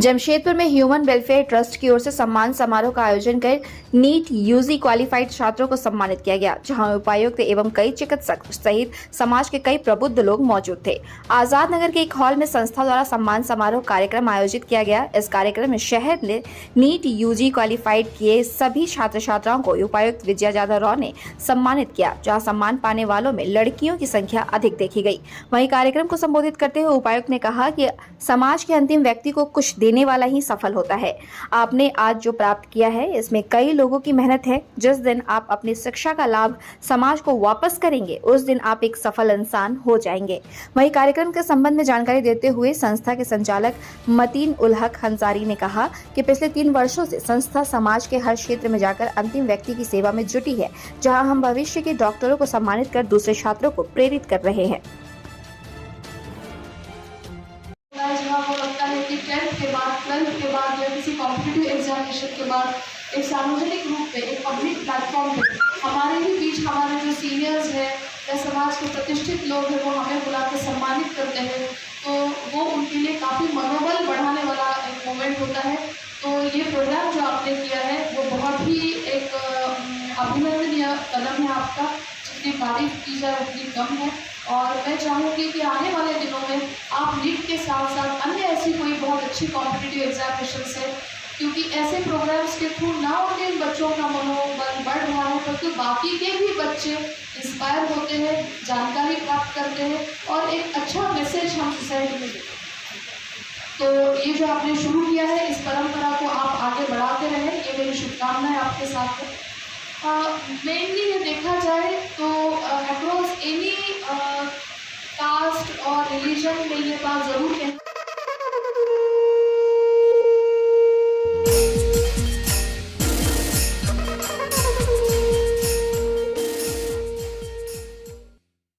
जमशेदपुर में human welfare trust की ओर से सम्मान समारोह का आयोजन कर नीट यूजी क्वालिफाइड छात्रों को सम्मानित किया गया, जहां उपायुक्त एवं कई चिकित्सक सहित समाज के कई प्रबुद्ध लोग मौजूद थे। आजाद नगर के एक हॉल में संस्था द्वारा सम्मान समारोह कार्यक्रम आयोजित किया गया। इस कार्यक्रम में शहर ने नीट यूजी क्वालिफाइड किए सभी छात्र छात्राओं को उपायुक्त विजया यादव राव ने सम्मानित किया, जहाँ सम्मान पाने वालों में लड़कियों की संख्या अधिक देखी गई। वहीं कार्यक्रम को संबोधित करते हुए उपायुक्त ने कहा कि समाज के अंतिम व्यक्ति को कुछ देने वाला ही सफल होता है। आपने आज जो प्राप्त किया है इसमें कई लोगों की मेहनत है। जिस दिन आप अपनी शिक्षा का लाभ समाज को वापस करेंगे उस दिन आप एक सफल इंसान हो जाएंगे। वहीं कार्यक्रम के संबंध में जानकारी देते हुए संस्था के संचालक मतीन उल हक हंसारी ने कहा कि पिछले 3 वर्षों से संस्था समाज के हर क्षेत्र में जाकर अंतिम व्यक्ति की सेवा में जुटी है, जहां हम भविष्य के डॉक्टरों को सम्मानित कर दूसरे छात्रों को प्रेरित कर रहे हैं। वो लगता है कि 10th के बाद 12th के बाद या किसी कॉम्पिटिटिव एग्जामिनेशन के बाद एक सार्वजनिक रूप पे एक पब्लिक प्लेटफॉर्म पे हमारे ही बीच हमारे जो सीनियर्स हैं या समाज के प्रतिष्ठित लोग हैं वो हमें बुला के सम्मानित करते हैं, तो वो उनके लिए काफ़ी मनोबल बढ़ाने वाला एक मोमेंट होता है। तो ये प्रोग्राम जो आपने किया है वो बहुत ही एक अभिनंदनीय कदम है आपका, जितनी तारीफ की जाए उतनी कम है। और मैं चाहूँगी कि आने वाले दिनों में आप नीट के साथ साथ अन्य ऐसी कोई बहुत अच्छी कॉम्पिटिटिव एग्जामिनेशन है, क्योंकि ऐसे प्रोग्राम्स के थ्रू ना उनके बच्चों का मनोबल बढ़ रहा है बल्कि बाकी के भी बच्चे इंस्पायर होते हैं, जानकारी प्राप्त करते हैं और एक अच्छा मैसेज हम सोसाइटी में देते हैं। तो ये जो आपने शुरू किया है इस परंपरा को आप आगे बढ़ाते रहें, ये मेरी शुभकामनाएं आपके साथ है। मेनली ये देखा जाए तो अक्रॉस एनी कास्ट और रिलीजन में ये बात ज़रूर कहना